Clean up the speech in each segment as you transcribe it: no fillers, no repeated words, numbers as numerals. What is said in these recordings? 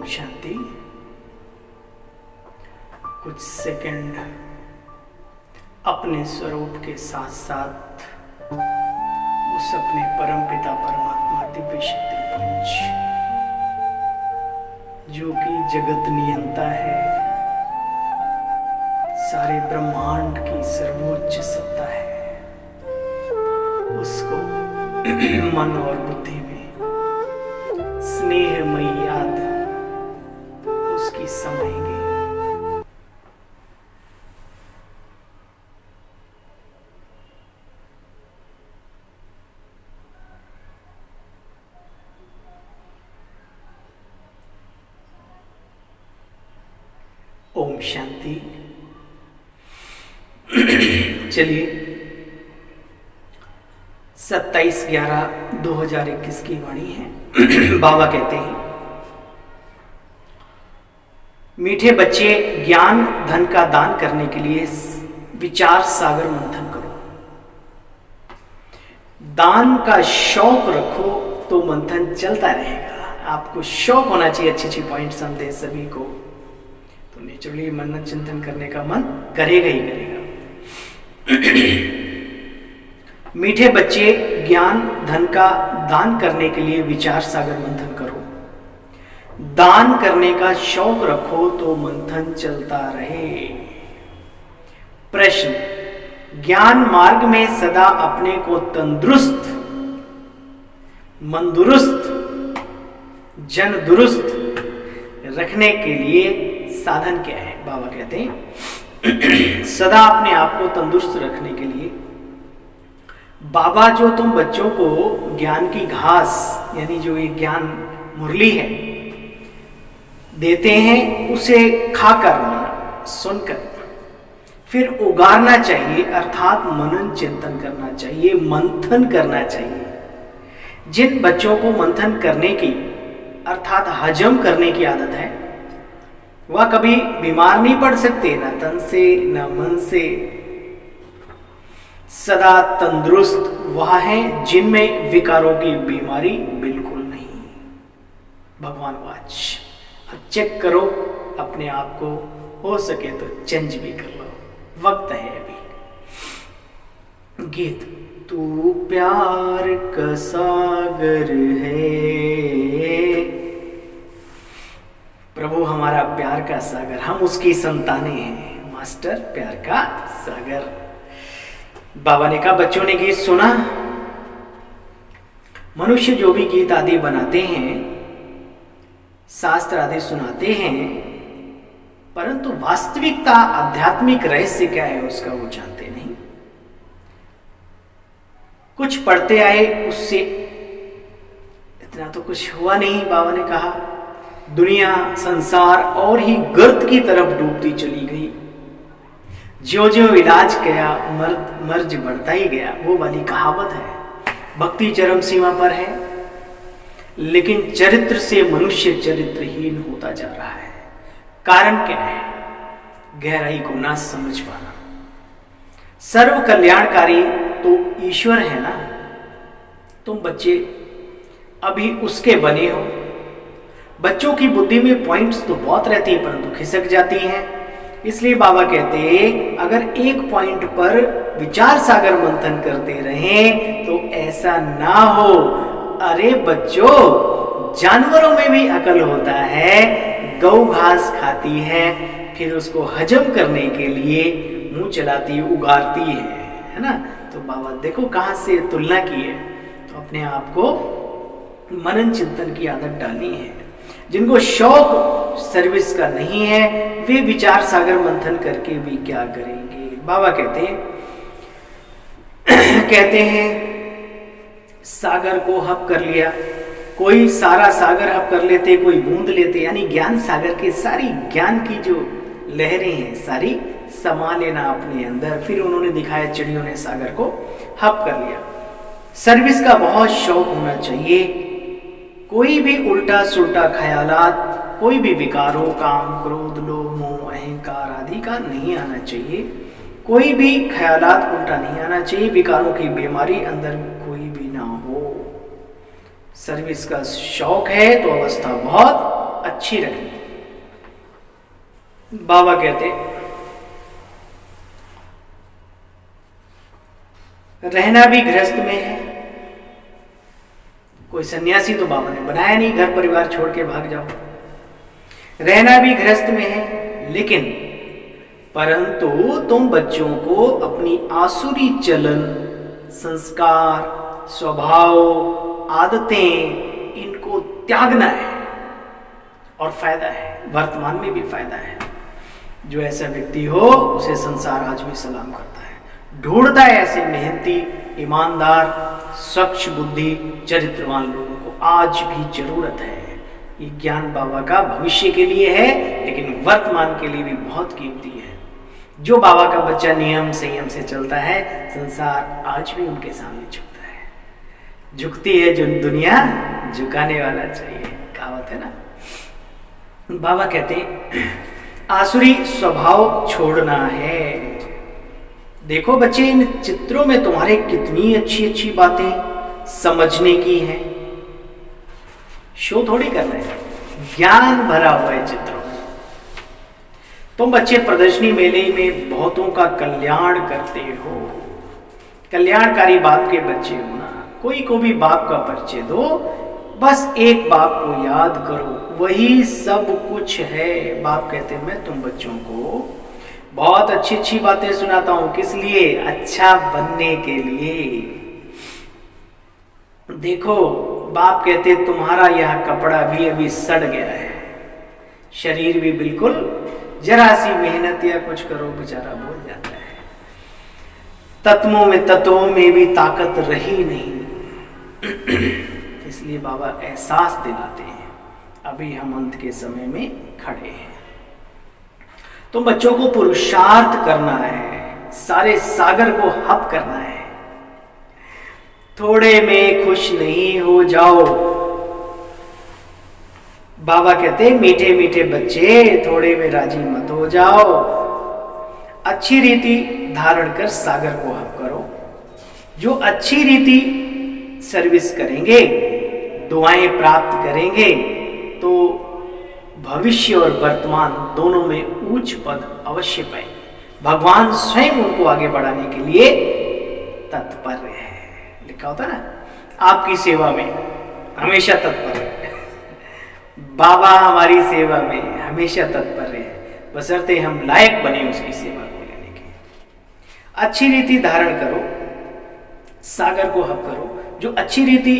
शांति। कुछ सेकंड अपने स्वरूप के साथ साथ उस अपने परमपिता परमात्मा दिव्य शक्ति पुंज जो कि जगत नियंता है, सारे ब्रह्मांड की सर्वोच्च सत्ता है, उसको मन और बुद्धि में स्नेहमयी याद उसकी समाएंगे। ओम शांति। चलिए 27/11/2021 की वाणी है। बाबा कहते हैं, मीठे बच्चे, ज्ञान धन का दान करने के लिए विचार सागर मंथन करो। दान का शौक रखो तो मंथन चलता रहेगा। आपको शौक होना चाहिए, अच्छी अच्छी पॉइंट्स हम दे सभी को, तो नेचुरली मनन चिंतन करने का मन करेगा ही करेगा। मीठे बच्चे, ज्ञान धन का दान करने के लिए विचार सागर मंथन करो। दान करने का शौक रखो तो मंथन चलता रहे। प्रश्न, ज्ञान मार्ग में सदा अपने को तंदुरुस्त, मंदुरुस्त, जन दुरुस्त रखने के लिए साधन क्या है? बाबा कहते हैं सदा अपने आप को तंदुरुस्त रखने के लिए बाबा जो तुम बच्चों को ज्ञान की घास यानी जो ये ज्ञान मुरली है देते हैं, उसे खाकर सुनकर फिर उगारना चाहिए, अर्थात मनन चिंतन करना चाहिए, मंथन करना चाहिए। जिन बच्चों को मंथन करने की अर्थात हजम करने की आदत है वह कभी बीमार नहीं पड़ सकते, न तन से न मन से। सदा तंदुरुस्त वह हैं जिनमें विकारों की बीमारी बिल्कुल नहीं। भगवान वाच। अब चेक करो अपने आप को, हो सके तो चेंज भी कर लो, वक्त है अभी। गीत। तू प्यार का सागर है, प्रभु हमारा प्यार का सागर, हम उसकी संतानें हैं। मास्टर प्यार का सागर। बाबा ने कहा, बच्चों ने गीत सुना। मनुष्य जो भी गीत आदि बनाते हैं, शास्त्र आदि सुनाते हैं, परंतु वास्तविकता आध्यात्मिक रहस्य क्या है उसका वो जानते नहीं। कुछ पढ़ते आए, उससे इतना तो कुछ हुआ नहीं। बाबा ने कहा दुनिया संसार और ही गर्त की तरफ डूबती चली गई। ज्यों ज्यों इलाज किया मर्ज बढ़ता ही गया, वो वाली कहावत है। भक्ति चरम सीमा पर है, लेकिन चरित्र से मनुष्य चरित्रहीन होता जा रहा है। कारण क्या है? गहराई को ना समझ पाना। सर्व कल्याणकारी तो ईश्वर है ना, तुम बच्चे अभी उसके बने हो। बच्चों की बुद्धि में पॉइंट्स तो बहुत रहती है, परंतु खिसक जाती हैं। इसलिए बाबा कहते हैं अगर एक पॉइंट पर विचार सागर मंथन करते रहें तो ऐसा ना हो। अरे बच्चों, जानवरों में भी अकल होता है। गौ घास खाती है, फिर उसको हजम करने के लिए मुंह चलाती उगारती है ना। तो बाबा देखो कहां से तुलना की है। तो अपने आप को मनन चिंतन की आदत डालनी है। जिनको शौक सर्विस का नहीं है वे विचार सागर मंथन करके भी क्या करेंगे? बाबा कहते हैं सागर को हप कर लिया। कोई सारा सागर हप कर लेते, कोई बूंद लेते, यानी ज्ञान सागर के सारी ज्ञान की जो लहरें हैं सारी समा लेना अपने अंदर। फिर उन्होंने दिखाया चिड़ियों ने सागर को हप कर लिया। सर्विस का बहुत शौक होना चाहिए। कोई भी उल्टा सुल्टा ख्यालात, कोई भी विकारों, काम क्रोध लोभ मोह अहंकार आदि का नहीं आना चाहिए। कोई भी ख्यालात उल्टा नहीं आना चाहिए। विकारों की बीमारी अंदर कोई भी ना हो। सर्विस का शौक है तो अवस्था बहुत अच्छी रखनी। बाबा कहते रहना भी गृहस्थ में है। कोई सन्यासी तो बाबा ने बनाया नहीं, घर परिवार छोड़ के भाग जाओ। रहना भी गृहस्थ में है, लेकिन परंतु तुम बच्चों को अपनी आसुरी चलन, संस्कार, स्वभाव, आदतें, इनको त्यागना है। और फायदा है, वर्तमान में भी फायदा है। जो ऐसा व्यक्ति हो उसे संसार आज भी सलाम करता है, ढूंढता है ऐसे मेहनती, ईमानदार, स्वच्छ बुद्धि, चरित्रवान लोगों को आज भी जरूरत है। ये ज्ञान बाबा का भविष्य के लिए है, लेकिन वर्तमान के लिए भी बहुत कीमती है। जो बाबा का बच्चा नियम संयम से चलता है, संसार आज भी उनके सामने झुकता है। झुकती है जो दुनिया, झुकाने वाला चाहिए, कहावत है ना। बाबा कहते आसुरी स्वभाव छोड़ना है। देखो बच्चे, इन चित्रों में तुम्हारे कितनी अच्छी अच्छी बातें समझने की हैं। शो थोड़ी कर रहे हैं, ज्ञान भरा हुआ है चित्रों में। तुम बच्चे प्रदर्शनी मेले में बहुतों का कल्याण करते हो। कल्याणकारी बाप के बच्चे हो ना। कोई को भी बाप का परिचय दो, बस एक बाप को याद करो, वही सब कुछ है। बाप कहते मैं तुम बच्चों को बहुत अच्छी अच्छी बातें सुनाता हूं। किस लिए? अच्छा बनने के लिए। देखो, बाप कहते तुम्हारा यह कपड़ा भी अभी सड़ गया है, शरीर भी बिल्कुल, जरा सी मेहनत या कुछ करो बेचारा बोल जाता है। तत्वों में भी ताकत रही नहीं। इसलिए बाबा एहसास दिलाते हैं, अभी हम अंत के समय में खड़े हैं। तो बच्चों को पुरुषार्थ करना है, सारे सागर को हप करना है। थोड़े में खुश नहीं हो जाओ। बाबा कहते मीठे मीठे बच्चे, थोड़े में राजी मत हो जाओ। अच्छी रीति धारण कर सागर को हप करो। जो अच्छी रीति सर्विस करेंगे, दुआएं प्राप्त करेंगे, तो भविष्य और वर्तमान दोनों में उच्च पद अवश्य पाए। भगवान स्वयं उनको आगे बढ़ाने के लिए तत्पर है। लिखा होता ना, आपकी सेवा में हमेशा तत्पर है। बाबा हमारी सेवा में हमेशा तत्पर है, बशर्ते हम लायक बने उसकी सेवा को लेने के। अच्छी रीति धारण करो, सागर को हप करो। जो अच्छी रीति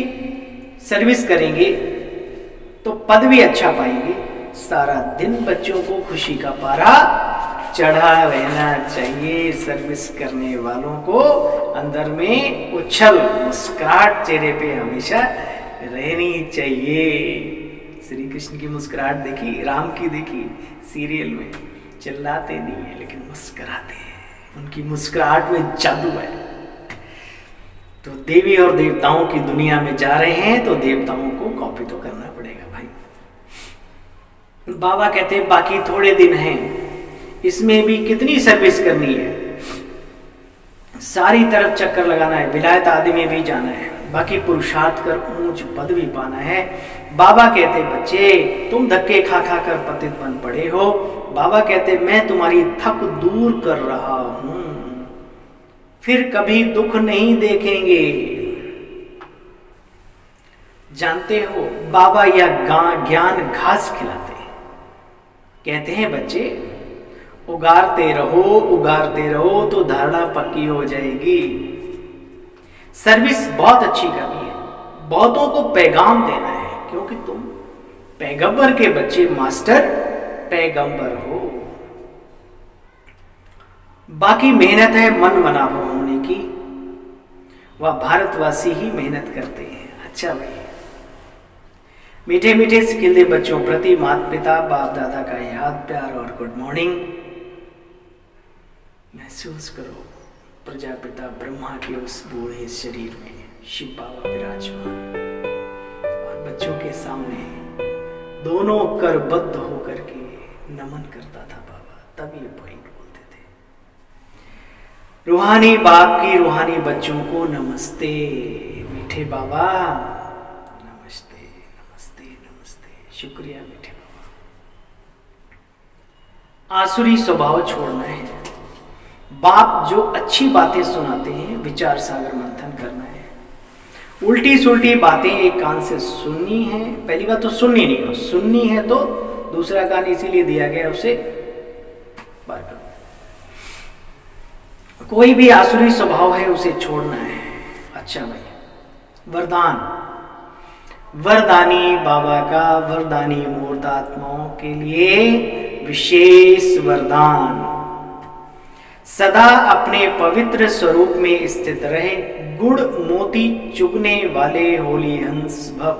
सर्विस करेंगे तो पद भी अच्छा पाएंगे। सारा दिन बच्चों को खुशी का पारा चढ़ा रहना चाहिए। सर्विस करने वालों को अंदर में उछल मुस्कुराहट चेहरे पे हमेशा रहनी चाहिए। श्री कृष्ण की मुस्कुराहट देखी, राम की देखी सीरियल में, चिल्लाते नहीं है लेकिन मुस्कुराते हैं। उनकी मुस्कुराहट में जादू है। तो देवी और देवताओं की दुनिया में जा रहे हैं तो देवताओं को कॉपी तो करना पड़ेगा भाई। बाबा कहते हैं बाकी थोड़े दिन हैं, इसमें भी कितनी सर्विस करनी है। सारी तरफ चक्कर लगाना है, विलायत आदि में भी जाना है, बाकी पुरुषार्थ कर ऊंच पद भी पाना है। बाबा कहते बच्चे तुम धक्के खा खा कर पतित बन पड़े हो। बाबा कहते मैं तुम्हारी थक दूर कर रहा हूं, फिर कभी दुख नहीं देखेंगे। जानते हो बाबा या ज्ञान घास खिलाते हैं। कहते हैं बच्चे उगारते रहो तो धारणा पक्की हो जाएगी। सर्विस बहुत अच्छी करनी है, बहुतों को पैगाम देना है, क्योंकि तुम पैगंबर के बच्चे, मास्टर पैगंबर हो। बाकी मेहनत है मन मनावा होने की, वह भारतवासी ही मेहनत करते हैं। अच्छा भाई, मीठे मीठे सिखिलते बच्चों प्रति माता पिता बाप दादा का याद प्यार और गुड मॉर्निंग। महसूस करो प्रजापिता ब्रह्मा के उस बूढ़े शरीर में शिव बाबा विराजमान, और बच्चों के सामने दोनों करबद्ध होकर के नमन करता था बाबा। तब ये पॉइंट बोलते थे, रूहानी बाप की रूहानी बच्चों को नमस्ते। मीठे बाबा नमस्ते नमस्ते नमस्ते। शुक्रिया मीठे बाबा। आसुरी स्वभाव छोड़ना है। बाप जो अच्छी बातें सुनाते हैं विचार सागर मंथन करना है। उल्टी सुल्टी बातें एक कान से सुननी है। पहली बात तो सुननी नहीं हो, सुननी है तो दूसरा कान इसीलिए दिया गया उसे बार करो। कोई भी आसुरी स्वभाव है उसे छोड़ना है। अच्छा भाई, वरदान। वरदानी बाबा का वरदानी मूर्त आत्माओं के लिए विशेष वरदान। सदा अपने पवित्र स्वरूप में स्थित रहे, गुड़ मोती चुगने वाले होली हंस भव।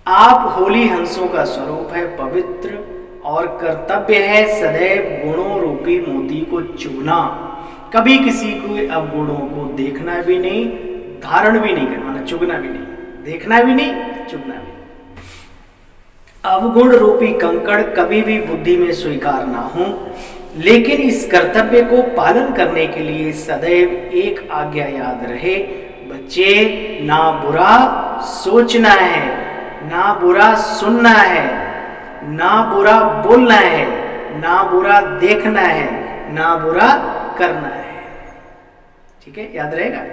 आप होली हंसों का स्वरूप है, पवित्र, और कर्तव्य है सदैव गुणों रूपी मोती को चुगना। कभी किसी को अवगुणों को देखना भी नहीं, धारण भी नहीं करना, चुगना भी नहीं, देखना भी नहीं, चुगना भी नहीं। अवगुण रूपी कंकड़ कभी भी बुद्धि में स्वीकार ना हो, लेकिन इस कर्तव्य को पालन करने के लिए सदैव एक आज्ञा याद रहे, बच्चे, ना बुरा सोचना है, ना बुरा सुनना है, ना बुरा बोलना है, ना बुरा देखना है, ना बुरा करना है। ठीक है, याद रहेगा।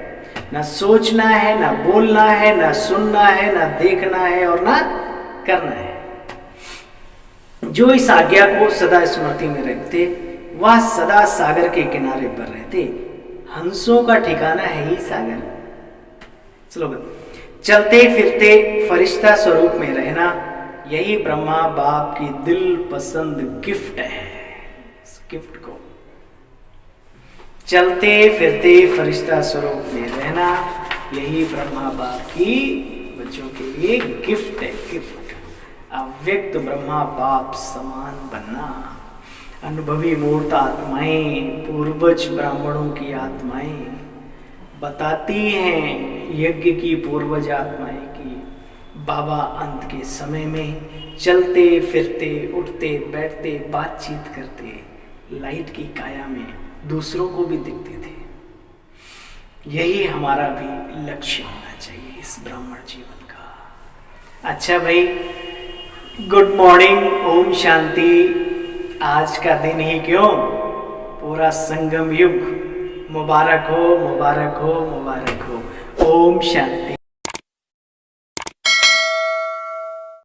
ना सोचना है, ना बोलना है, ना सुनना है, ना देखना है और ना करना है। जो इस आज्ञा को सदा स्मृति में रखते वह सदा सागर के किनारे पर रहते। हंसों का ठिकाना है ही सागर। स्लोगन। चलते फिरते फरिश्ता स्वरूप में रहना, यही ब्रह्मा बाप की दिल पसंद गिफ्ट है। इस गिफ्ट को, चलते फिरते फरिश्ता स्वरूप में रहना, यही ब्रह्मा बाप की बच्चों के लिए गिफ्ट है। गिफ्ट अव्यक्त ब्रह्मा बाप समान बनना। अनुभवी मूर्त आत्माएं, पूर्वज ब्राह्मणों की आत्माएं बताती हैं, यज्ञ की पूर्वज आत्माएं की बाबा अंत के समय में चलते फिरते उठते बैठते बातचीत करते लाइट की काया में दूसरों को भी दिखते थे। यही हमारा भी लक्ष्य होना चाहिए इस ब्राह्मण जीवन का। अच्छा भाई, गुड मॉर्निंग, ओम शांति। आज का दिन ही क्यों, पूरा संगम युग मुबारक हो, मुबारक हो, मुबारक हो। ओम शांति।